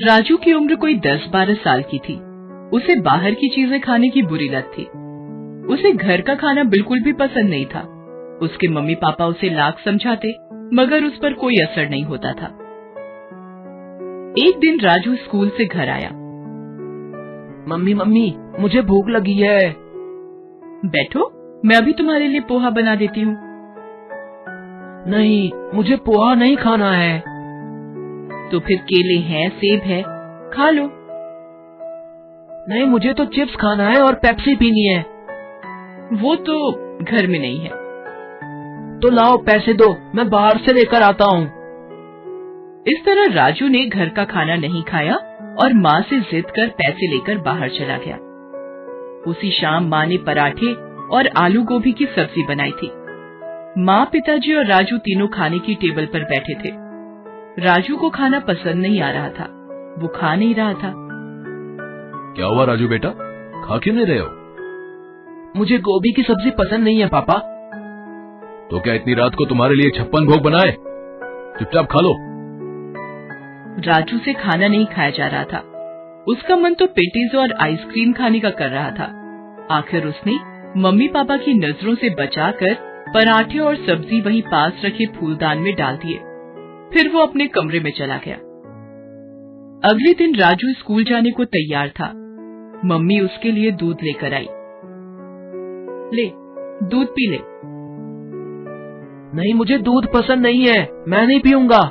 राजू की उम्र कोई 10-12 साल की थी। उसे बाहर की चीजें खाने की बुरी लत थी। उसे घर का खाना बिल्कुल भी पसंद नहीं था। उसके मम्मी पापा उसे लाख समझाते, मगर उस पर कोई असर नहीं होता था। एक दिन राजू स्कूल से घर आया। मम्मी मम्मी, मुझे भूख लगी है। बैठो, मैं अभी तुम्हारे लिए पोहा बना देती हूँ। नहीं, मुझे पोहा नहीं खाना है। तो फिर केले हैं, सेब है, खा लो। नहीं, मुझे तो चिप्स खाना है और पेप्सी पीनी है। वो तो घर में नहीं है। तो लाओ, पैसे दो, मैं बाहर से लेकर आता हूँ। इस तरह राजू ने घर का खाना नहीं खाया और माँ से जिद कर पैसे लेकर बाहर चला गया। उसी शाम माँ ने पराठे और आलू गोभी की सब्जी बनाई थी। माँ, पिताजी और राजू तीनों खाने की टेबल पर बैठे थे। राजू को खाना पसंद नहीं आ रहा था। वो खा नहीं रहा था। क्या हुआ राजू बेटा, खा क्यों नहीं रहे हो? मुझे गोभी की सब्जी पसंद नहीं है पापा। तो क्या इतनी रात को तुम्हारे लिए 56 भोग बनाए? चुपचाप खा लो। राजू से खाना नहीं खाया जा रहा था। उसका मन तो पेटीज और आइसक्रीम खाने का कर रहा था। आखिर उसने मम्मी पापा की नजरों से बचाकर पराठे और सब्जी वहीं पास रखे फूलदान में डाल दिए। फिर वो अपने कमरे में चला गया। अगले दिन राजू स्कूल जाने को तैयार था। मम्मी उसके लिए दूध लेकर आई। ले, दूध पी ले। नहीं, मुझे दूध पसंद नहीं है, मैं नहीं पीऊंगा।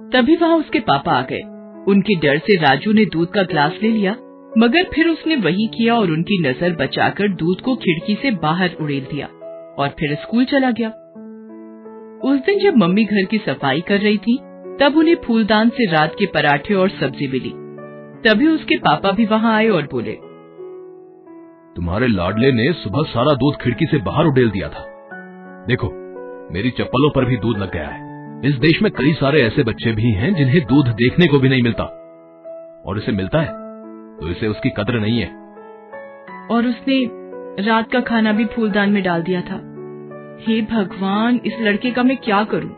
तभी वहाँ उसके पापा आ गए। उनके डर से राजू ने दूध का ग्लास ले लिया, मगर फिर उसने वही किया और उनकी नजर बचाकर दूध को खिड़की से बाहर उड़ेल दिया और फिर स्कूल चला गया। उस दिन जब मम्मी घर की सफाई कर रही थी, तब उन्हें फूलदान से रात के पराठे और सब्जी मिली। तभी उसके पापा भी वहाँ आए और बोले, तुम्हारे लाडले ने सुबह सारा दूध खिड़की से बाहर उड़ेल दिया था। देखो, मेरी चप्पलों पर भी दूध लग गया है। इस देश में कई सारे ऐसे बच्चे भी हैं जिन्हें दूध देखने को भी नहीं मिलता, और इसे मिलता है तो इसे उसकी कद्र नहीं है। और उसने रात का खाना भी फूलदान में डाल दिया था। हे भगवान, इस लड़के का मैं क्या करूं?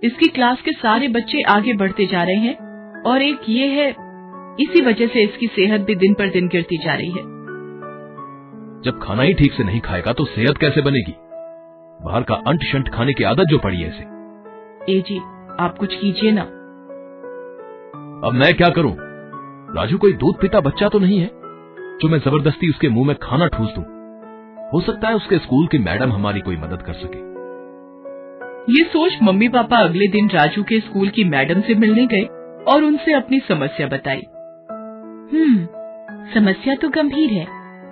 इसकी क्लास के सारे बच्चे आगे बढ़ते जा रहे हैं और एक ये है, इसी वजह से इसकी सेहत भी दिन पर दिन गिरती जा रही है। जब खाना ही ठीक से नहीं खाएगा तो सेहत कैसे बनेगी? बाहर का अंट शंट खाने की आदत जो पड़ी है इसे। ए जी, आप कुछ कीजिए ना। अब मैं क्या करूं? राजू कोई दूध पीता बच्चा तो नहीं है जो मैं जबरदस्ती उसके मुंह में खाना ठूस दूं। हो सकता है उसके स्कूल की मैडम हमारी कोई मदद कर सके। ये सोच मम्मी पापा अगले दिन राजू के स्कूल की मैडम से मिलने गए और उनसे अपनी समस्या बताई। समस्या तो गंभीर है।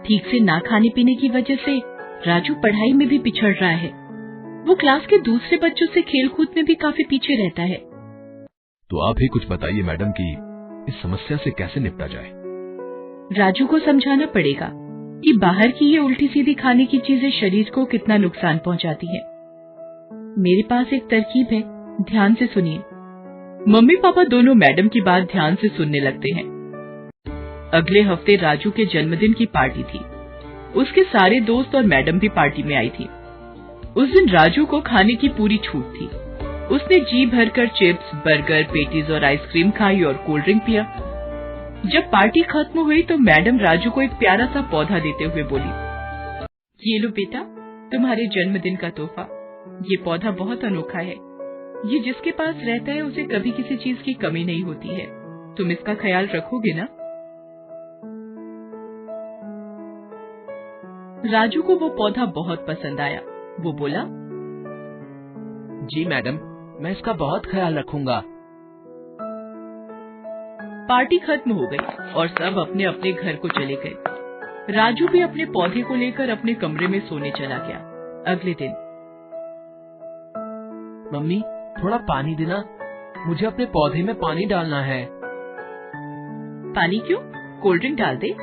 ठीक से ना खाने पीने की वजह से राजू पढ़ाई में भी पिछड़ रहा है। वो क्लास के दूसरे बच्चों से खेलकूद में भी काफी पीछे रहता है। तो आप ही कुछ बताइए मैडम कि इस समस्या से कैसे निपटा जाए। राजू को समझाना पड़ेगा कि बाहर की ये उल्टी सीधी खाने की चीजें शरीर को कितना नुकसान पहुंचाती है। मेरे पास एक तरकीब है, ध्यान से सुनिए। मम्मी पापा दोनों मैडम की बात ध्यान से सुनने लगते हैं। अगले हफ्ते राजू के जन्मदिन की पार्टी थी। उसके सारे दोस्त और मैडम भी पार्टी में आई थी। उस दिन राजू को खाने की पूरी छूट थी। उसने जी भरकर चिप्स, बर्गर, पेटीज और आइसक्रीम खाई और कोल्ड ड्रिंक पिया। जब पार्टी खत्म हुई तो मैडम राजू को एक प्यारा सा पौधा देते हुए बोली, ये लो बेटा, तुम्हारे जन्मदिन का तोहफा। ये पौधा बहुत अनोखा है। ये जिसके पास रहता है उसे कभी किसी चीज की कमी नहीं होती है। तुम इसका ख्याल रखोगे ना? राजू को वो पौधा बहुत पसंद आया। वो बोला, जी मैडम, मैं इसका बहुत ख्याल रखूंगा। पार्टी खत्म हो गई और सब अपने अपने घर को चले गए। राजू भी अपने पौधे को लेकर अपने कमरे में सोने चला गया। अगले दिन, मम्मी, थोड़ा पानी देना, मुझे अपने पौधे में पानी डालना है। पानी क्यों? कोल्ड ड्रिंक डाल दे।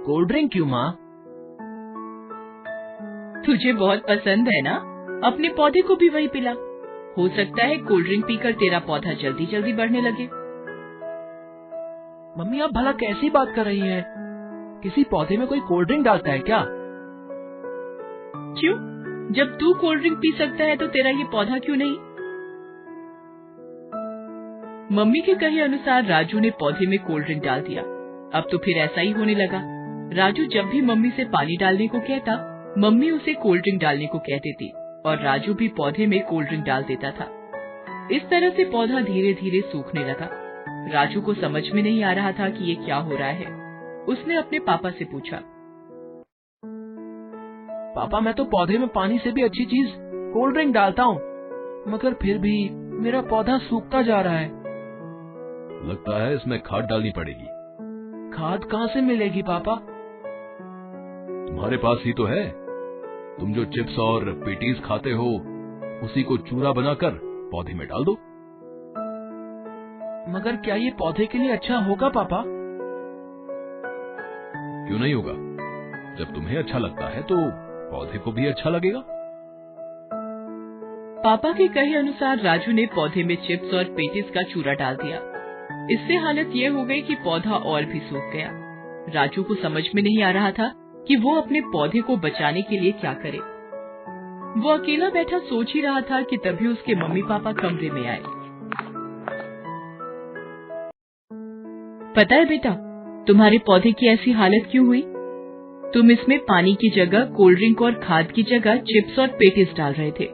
कोल्ड ड्रिंक क्यों माँ? तुझे बहुत पसंद है ना, अपने पौधे को भी वही पिला। हो सकता है कोल्ड ड्रिंक पीकर तेरा पौधा जल्दी जल्दी बढ़ने लगे। मम्मी, आप भला कैसी बात कर रही हैं? किसी पौधे में कोई कोल्ड ड्रिंक डालता है क्या? क्यों? जब तू कोल्ड ड्रिंक पी सकता है तो तेरा ये पौधा क्यों नहीं? मम्मी के कहे अनुसार राजू ने पौधे में कोल्ड ड्रिंक डाल दिया। अब तो फिर ऐसा ही होने लगा। राजू जब भी मम्मी से पानी डालने को कहता, मम्मी उसे कोल्ड ड्रिंक डालने को कह देती और राजू भी पौधे में कोल्ड ड्रिंक डाल देता था। इस तरह से पौधा धीरे धीरे सूखने लगा। राजू को समझ में नहीं आ रहा था कि ये क्या हो रहा है। उसने अपने पापा से पूछा, पापा मैं तो पौधे में पानी से भी अच्छी चीज कोल्ड ड्रिंक डालता हूँ, मगर फिर भी मेरा पौधा सूखता जा रहा है। लगता है इसमें खाद डालनी पड़ेगी। खाद कहाँ से मिलेगी पापा? तुम्हारे पास ही तो है। तुम जो चिप्स और पेटीज खाते हो उसी को चूरा बनाकर पौधे में डाल दो। मगर क्या ये पौधे के लिए अच्छा होगा पापा? क्यों नहीं होगा? जब तुम्हें अच्छा लगता है तो पौधे को भी अच्छा लगेगा। पापा के कहे अनुसार राजू ने पौधे में चिप्स और पेटीज का चूरा डाल दिया। इससे हालत ये हो गई कि पौधा और भी सूख गया। राजू को समझ में नहीं आ रहा था कि वो अपने पौधे को बचाने के लिए क्या करे। वो अकेला बैठा सोच ही रहा था कि तभी उसके मम्मी पापा कमरे में आए। पता है बेटा, तुम्हारे पौधे की ऐसी हालत क्यों हुई? तुम इसमें पानी की जगह कोल्ड ड्रिंक और खाद की जगह चिप्स और पेटीज डाल रहे थे।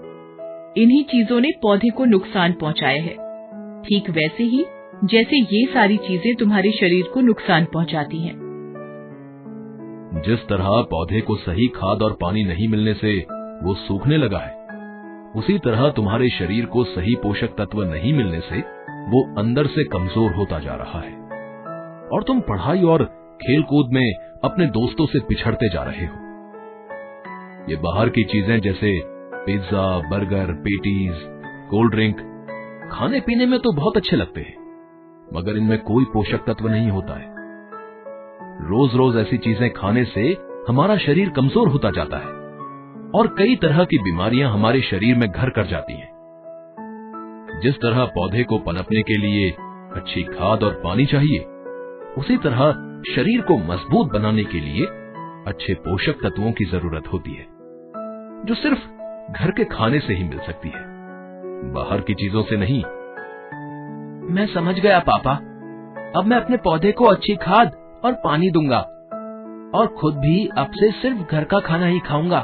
इन्हीं चीजों ने पौधे को नुकसान पहुंचाया है, ठीक वैसे ही जैसे ये सारी चीजें तुम्हारे शरीर को नुकसान पहुंचाती हैं। जिस तरह पौधे को सही खाद और पानी नहीं मिलने से वो सूखने लगा है, उसी तरह तुम्हारे शरीर को सही पोषक तत्व नहीं मिलने से वो अंदर से कमजोर होता जा रहा है और तुम पढ़ाई और खेल कूद में अपने दोस्तों से पिछड़ते जा रहे हो। ये बाहर की चीजें जैसे pizza, burger, patties, cold drink खाने पीने में तो बहुत अच्छे लगते हैं, मगर इनमें कोई पोषक तत्व नहीं होता है। रोज रोज ऐसी चीजें खाने से हमारा शरीर कमजोर होता जाता है और कई तरह की बीमारियां हमारे शरीर में घर कर जाती हैं। जिस तरह पौधे को पनपने के लिए अच्छी खाद और पानी चाहिए, उसी तरह शरीर को मजबूत बनाने के लिए अच्छे पोषक तत्वों की जरूरत होती है, जो सिर्फ घर के खाने से ही मिल सकती है, बाहर की चीजों से नहीं। मैं समझ गया पापा। अब मैं अपने पौधे को अच्छी खाद और पानी दूंगा और खुद भी अब से सिर्फ घर का खाना ही खाऊंगा।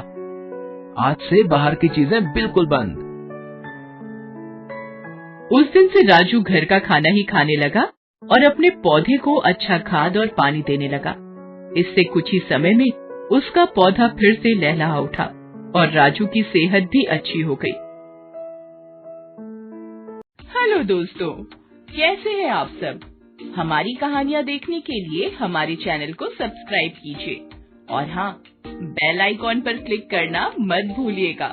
आज से बाहर की चीजें बिल्कुल बंद। उस दिन से राजू घर का खाना ही खाने लगा और अपने पौधे को अच्छा खाद और पानी देने लगा। इससे कुछ ही समय में उसका पौधा फिर से लहलहा उठा और राजू की सेहत भी अच्छी हो गई। हेलो दोस्तों, कैसे हैं आप सब? हमारी कहानियाँ देखने के लिए हमारे चैनल को सब्सक्राइब कीजिए और हाँ, बेल आइकॉन पर क्लिक करना मत भूलिएगा।